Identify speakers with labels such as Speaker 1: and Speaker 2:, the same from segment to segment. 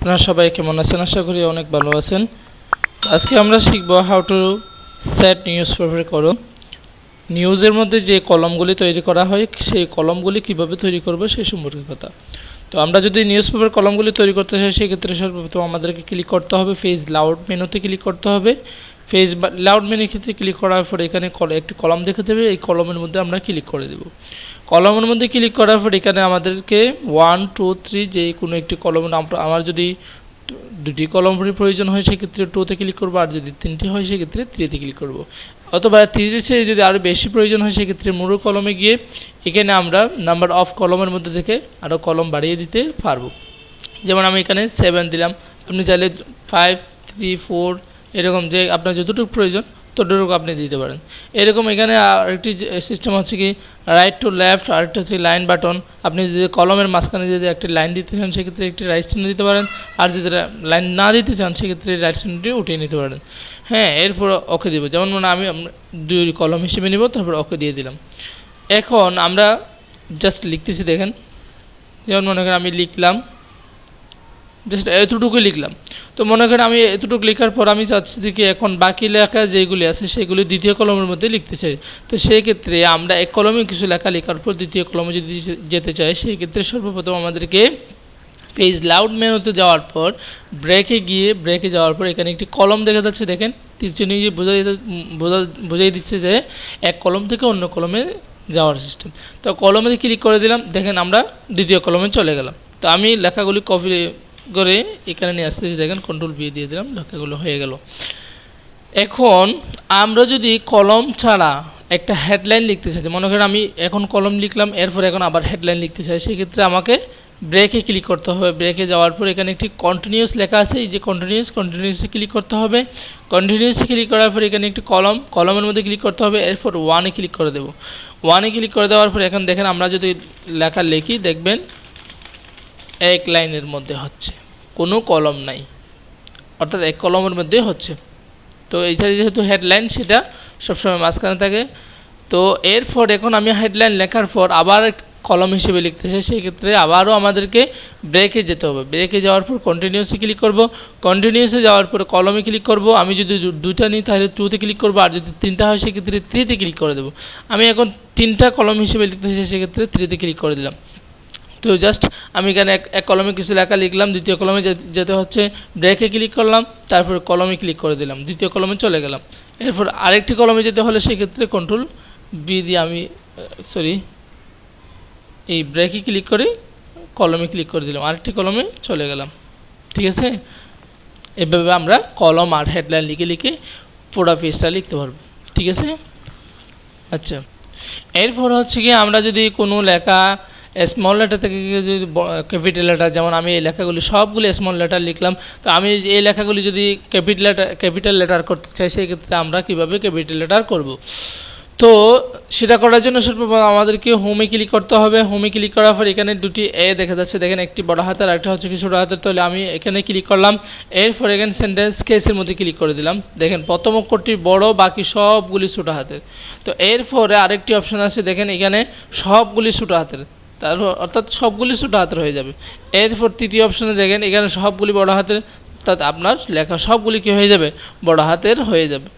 Speaker 1: আপনারা সবাই কেমন আছেন? আশা করি অনেক ভালো আছেন। আজকে আমরা শিখব how to set news paper কলম। নিউজের মধ্যে যে কলমগুলি তৈরি করা হয় সেই কলমগুলি কিভাবে তৈরি করব সেই সম্পর্কে কথা। তো আমরা যদি নিউজ পেপার কলমগুলি তৈরি করতে চাই সেক্ষেত্রে সর্বপ্রথম আমাদেরকে ক্লিক করতে হবে পেজ লাউড মেনুতে ক্লিক করতে হবে। পেজ লাউড মেনুর ক্ষেত্রে ক্লিক করার পর এখানে একটি কলম দেখে দেবে, এই কলমের মধ্যে আমরা ক্লিক করে দেব। কলমের মধ্যে ক্লিক করার পর এখানে আমাদেরকে 1 2 3 যে কোনো একটি কলম, আমার যদি দুটি কলমের প্রয়োজন হয় সেক্ষেত্রে 2তে ক্লিক করব, আর যদি 3টি হয় সেক্ষেত্রে 3তে ক্লিক করব, অথবা 3 চেয়ে যদি আরও বেশি প্রয়োজন হয় সেক্ষেত্রে মুরু কলমে গিয়ে এখানে আমরা নাম্বার অফ কলমের মধ্যে থেকে আরও কলম বাড়িয়ে দিতে পারবো। যেমন আমি এখানে 7 দিলাম, আপনি চাইলে 5 3 4 এরকম যে আপনার যতটুকু প্রয়োজন ততটুকু আপনি দিতে পারেন। এরকম এখানে আরেকটি সিস্টেম হচ্ছে কি রাইট টু লেফট, আরেকটা হচ্ছে লাইন বাটন। আপনি যদি কলমের মাঝখানে যদি একটি লাইন দিতে চান সেক্ষেত্রে একটি রাইট চিহ্ন দিতে পারেন, আর যদি লাইন না দিতে চান সেক্ষেত্রে রাইট চিহ্নটি উঠিয়ে নিতে পারেন। হ্যাঁ, এরপর ওকে দিব, যেমন মানে আমি 2 কলম হিসেবে নিব, তারপর ওকে দিয়ে দিলাম। এখন আমরা জাস্ট লিখতেছি, দেখেন যেমন মনে করেন আমি লিখলাম জাস্ট এতটুকুই লিখলাম। তো মনে করেন আমি এতটুকু লেখার পর আমি চাচ্ছি কি এখন বাকি লেখা যেগুলি আছে সেগুলি দ্বিতীয় কলমের মধ্যে লিখতে চাই। তো সেই ক্ষেত্রে আমরা এক কলমে কিছু লেখা লেখার পর দ্বিতীয় কলমে যদি যেতে চাই সেই ক্ষেত্রে সর্বপ্রথম আমাদেরকে পেজ লাউড মেনুতে যাওয়ার পর ব্রেকে যাওয়ার পর এখানে একটি কলম দেখা যাচ্ছে, দেখেন তীরচিহ্ন বোঝাই দিচ্ছে যে এক কলম থেকে অন্য কলমে যাওয়ার সিস্টেম। তো কলমে ক্লিক করে দিলাম, দেখেন আমরা দ্বিতীয় কলমে চলে গেলাম। তো আমি লেখাগুলি কপি করে এখানে নিয়ে আসতেছি, দেখেন কন্ট্রোল ভি দিয়ে দিলাম, লেখাগুলো হয়ে গেল। এখন আমরা যদি কলম ছাড়া একটা হেডলাইন লিখতে চাই, মনে করেন আমি এখন কলম লিখলাম, এরপর এখন আবার হেডলাইন লিখতে চাই, সেক্ষেত্রে আমাকে ব্রেকে ক্লিক করতে হবে। ব্রেকে যাওয়ার পর এখানে একটি কন্টিনিউয়াস লেখা আছে, এই যে কন্টিনিউয়াসে ক্লিক করতে হবে। কন্টিনিউয়াসে ক্লিক করার পর এখানে একটি কলমের মধ্যে ক্লিক করতে হবে, এরপর 1-এ ক্লিক করে দেব। 1-এ ক্লিক করে দেওয়ার পর এখন দেখেন আমরা যদি লেখা লিখি দেখবেন এক লাইনের মধ্যে হচ্ছে, কোনো কলম নাই, অর্থাৎ এক কলমের মধ্যে হচ্ছে। তো এইখানে যেহেতু হেডলাইন সেটা সবসময় মাঝখানে থাকে। তো এরপর এখন আমি হেডলাইন লেখার পর আবার কলম হিসেবে লিখতে চাই, সেই ক্ষেত্রে আবারও আমাদেরকে ব্রেকে যেতে হবে। ব্রেকে যাওয়ার পর কন্টিনিউয়াসে ক্লিক করব, কন্টিনিউয়াসে যাওয়ার পর কলমে ক্লিক করব। আমি যদি 2টা নিই তাহলে 2তে ক্লিক করব, আর যদি 3টা হয় সেক্ষেত্রে 3তে ক্লিক করে দেবো। আমি এখন 3টা কলম হিসেবে লিখতে চাই, সেক্ষেত্রে 3তে ক্লিক করে দিলাম। তো জাস্ট আমি এখানে এক কলমে কিছু লেখা লিখলাম, দ্বিতীয় কলমে যেতে হচ্ছে, ব্রেকে ক্লিক করলাম, তারপর কলমে ক্লিক করে দিলাম, দ্বিতীয় কলমে চলে গেলাম। এরপর আরেকটি কলমে যেতে হলে সেক্ষেত্রে কন্ট্রোল বি দিয়ে আমি এই ব্রেকে ক্লিক করে কলমে ক্লিক করে দিলাম, আরেকটি কলমে চলে গেলাম। ঠিক আছে, এভাবে আমরা কলম আর হেডলাইন লিখে পুরো পেজটা লিখতে পারবো। ঠিক আছে, আচ্ছা। এরপর হচ্ছে কি আমরা যদি কোনো লেখা স্মল লেটার থেকে যদি ক্যাপিটাল লেটার, যেমন আমি এই লেখাগুলি সবগুলি স্মল লেটার লিখলাম, তো আমি এই লেখাগুলি যদি ক্যাপিটাল লেটার করতে চাই সেই ক্ষেত্রে আমরা কীভাবে ক্যাপিটাল লেটার করব। তো সেটা করার জন্য সর্বপ্রথম আমাদেরকে হোমে ক্লিক করতে হবে। হোমে ক্লিক করার পর এখানে দুটি এ দেখা যাচ্ছে, দেখেন একটি বড় হাতের আর একটা হচ্ছে কি ছোটো হাতের। তাহলে আমি এখানে ক্লিক করলাম, এরপর এখানে সেন্টেন্স কেসের মধ্যে ক্লিক করে দিলাম। দেখেন প্রথম অক্ষরটি বড়, বাকি সবগুলি ছোটো হাতের। তো এরপরে আরেকটি অপশান আছে, দেখেন এখানে সবগুলি ছোটো হাতের, তারপর অর্থাৎ সবগুলি ছোটো হাতের হয়ে যাবে। এরপর তৃতীয় অপশানে দেখেন এখানে সবগুলি বড় হাতের, অর্থাৎ আপনার লেখা সবগুলি কী হয়ে যাবে, বড় হাতের হয়ে যাবে।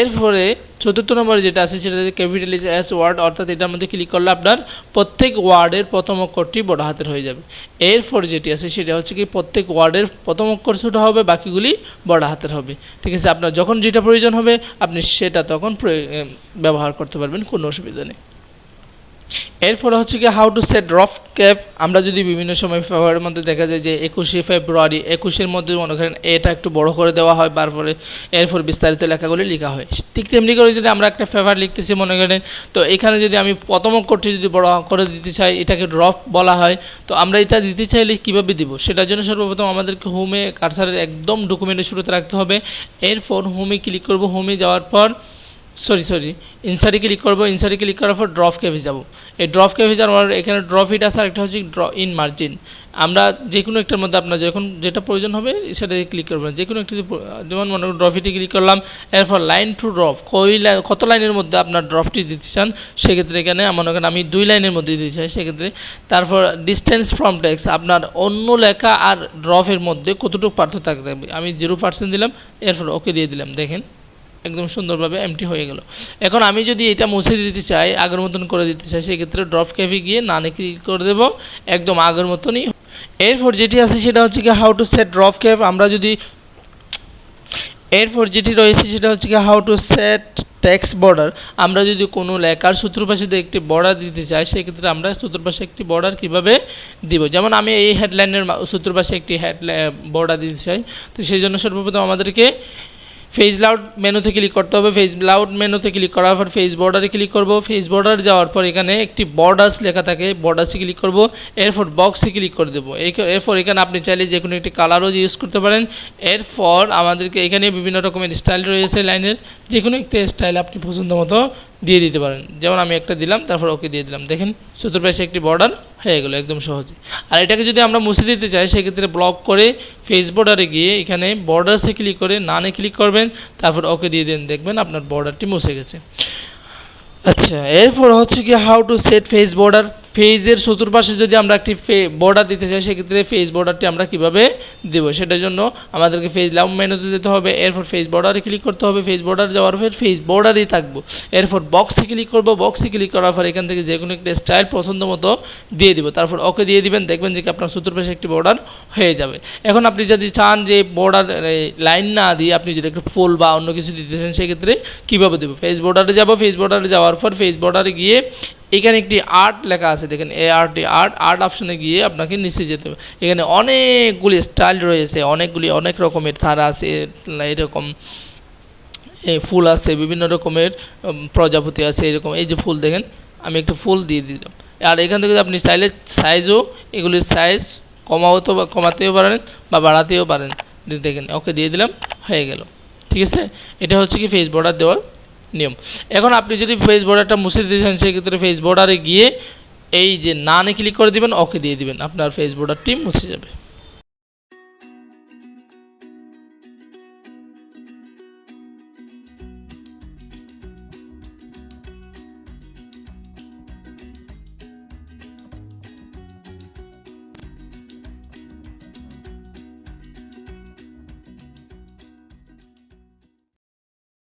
Speaker 1: এরপরে চতুর্থ নম্বরে যেটা আছে সেটা ক্যাপিটাল এস ওয়ার্ড, অর্থাৎ এটার মধ্যে ক্লিক করলে আপনার প্রত্যেক ওয়ার্ডের প্রথম অক্ষরটি বড় হাতের হয়ে যাবে। এরপর যেটি আছে সেটা হচ্ছে কি প্রত্যেক ওয়ার্ডের প্রথম অক্ষর ছোটো হবে, বাকিগুলি বড় হাতের হবে। ঠিক আছে, আপনার যখন যেটা প্রয়োজন হবে আপনি সেটা তখন ব্যবহার করতে পারবেন, কোনো অসুবিধা নেই। এরপরে হচ্ছে কি how to set Rauf cap. আমরা যদি বিভিন্ন সময় ফেব্রুয়ারির মধ্যে দেখা যায় যে 21শে ফেব্রুয়ারি, 21-এর মধ্যে মনে করেন এটা একটু বড় করে দেওয়া হয়, তারপরে এরপর বিস্তারিত লেখাগুলি লেখা হয়। ঠিক তেমনি করে যদি আমরা একটা ফেভার লিখতেছি মনে করেন, তো এখানে যদি আমি প্রথম অক্ষরটি যদি বড় করে দিতে চাই এটাকে রফ বলা হয়। তো আমরা এটা দিতে চাইলে কীভাবে দিব, সেটার জন্য সর্বপ্রথম আমাদেরকে হোমে কার্সারের একদম ডকুমেন্টের শুরুতে রাখতে হবে। এরপর হোমে ক্লিক করব, হোমে যাওয়ার পর সরি ইনসার্টে ক্লিক করবো, ইনসার্টে ক্লিক করার পর ড্রপ ক্যাপে যাব। এই ড্রপ ক্যাপে যাওয়ার এখানে ড্রপ ইট আছে, আর একটা হচ্ছে ড্র ইন মার্জিন। আমরা যে কোনো একটার মধ্যে আপনার যখন যেটা প্রয়োজন হবে সেটাতে ক্লিক করবেন। যে কোনো একটা যেমন মনে করুন ড্রপ ইটে ক্লিক করলাম, এরপর লাইন টু ড্রপ কত লাইনের মধ্যে আপনার ড্রপটি দিতে চান, সেক্ষেত্রে এখানে মনে করেন আমি 2 লাইনের মধ্যে দিতে চাই সেক্ষেত্রে। তারপর ডিস্টেন্স ফ্রম টেক্সট, আপনার অন্য লেখা আর ড্রপের মধ্যে কতটুকু পার্থক্য থাকবে, আমি 0% দিলাম, এরপর ওকে দিয়ে দিলাম। দেখেন একদম সুন্দরভাবে এমটি হয়ে গেল। এখন আমি যদি এটা মুছে দিতে চাই, আগের মতন করে দিতে চাই, সেক্ষেত্রে ড্রপ ক্যাপে গিয়ে নানে ক্লিক করে দেবো, একদম আগের মতনই। এরপর যেটি আছে সেটা হচ্ছে কি how to set drop cap. আমরা যদি এরপর যেটি রয়েছে সেটা হচ্ছে কি how to set text border. আমরা যদি কোনো লেখার চতুর্পাশে একটি বর্ডার দিতে চাই, সেক্ষেত্রে আমরা চতুর্পাশে একটি বর্ডার কিভাবে দিব। যেমন আমি এই হেডলাইনের চতুর্পাশে একটি বর্ডার দিতে চাই, তো সেই জন্য সর্বপ্রথম আমাদেরকে ফেজ লাউড মেনুতে ক্লিক করতে হবে। ফেজ লাউড মেনুতে ক্লিক করার পর ফেজ বর্ডারে ক্লিক করব। ফেজ বর্ডার যাওয়ার পর এখানে একটি বর্ডার্স লেখা থাকে, বর্ডার্সে ক্লিক করব। এরপর বক্সে ক্লিক করে দেবো। এরপর এখানে আপনি চাইলে যে কোনো একটি কালারও ইউজ করতে পারেন। এরপর আমাদেরকে এখানে বিভিন্ন রকমের স্টাইল রয়েছে লাইনের, যে কোনো একটি স্টাইল আপনি পছন্দ মতো দিয়ে দিতে পারেন। যেমন আমি একটা দিলাম, তারপর ওকে দিয়ে দিলাম। দেখেন চতুর্পাশে একটি বর্ডার হয়ে গেল একদম সহজে। আর এটাকে যদি আমরা মুছে দিতে চাই, সেক্ষেত্রে ব্লক করে ফেস বর্ডারে গিয়ে এখানে বর্ডার্সে ক্লিক করে নানে ক্লিক করবেন, তারপর ওকে দিয়ে দেন, দেখবেন আপনার বর্ডারটি মুছে গেছে। আচ্ছা, এরপর হচ্ছে কি how to set face border. ফেজের চতুর্পাশে যদি আমরা একটি বর্ডার দিতে চাই, সেক্ষেত্রে ফেজ বর্ডারটি আমরা কিভাবে দেব, সেটার জন্য আমাদেরকে ফেজ লাউড মেনুতে যেতে হবে। এরপর ফেজ বর্ডারে ক্লিক করতে হবে। ফেজ বর্ডার যাওয়ার পর ফেজ বর্ডারেই থাকবো। এরপর বক্সে ক্লিক করব। বক্সে ক্লিক করার পর এখান থেকে যে কোনো একটা স্টাইল পছন্দ মতো দিয়ে দিব, তারপর ওকে দিয়ে দিবেন। দেখবেন যে আপনার চতুর্পাশে একটি বর্ডার হয়ে যাবে। এখন আপনি যদি চান যে বর্ডার লাইন না দিয়ে আপনি যদি একটু ফুল বা অন্য কিছু দিতে চান, সেক্ষেত্রে কীভাবে দেবো, ফেজ বর্ডারে যাব। ফেজ বর্ডারে যাওয়ার পর ফেজ বর্ডারে গিয়ে এখানে একটি আর্ট লেখা আছে, দেখেন আর্ট অপশনে গিয়ে আপনাকে নিচে যেতে হবে। এখানে অনেকগুলি স্টাইল রয়েছে, অনেক রকমের ধারা আছে, এরকম ফুল আছে, বিভিন্ন রকমের প্রজাপতি আছে, এরকম এই যে ফুল দেখেন, আমি একটু ফুল দিয়ে দিলাম। আর এখান থেকে আপনি চাইলে সাইজও এগুলির সাইজ কমাতেও পারেন বা বাড়াতেও পারেন। দেখেন ওকে দিয়ে দিলাম, হয়ে গেল। ঠিক আছে, এটা হচ্ছে কি ফেস বর্ডার দেওয়ার নিয়ম। এখন আপনি যদি ফেস বর্ডারটা মুছে দিতে চান, সেক্ষেত্রে ফেস বর্ডারে গিয়ে এই যে নানে ক্লিক করে দিবেন, ওকে দিয়ে দিবেন, আপনার ফেস বর্ডারটি মুছে যাবে।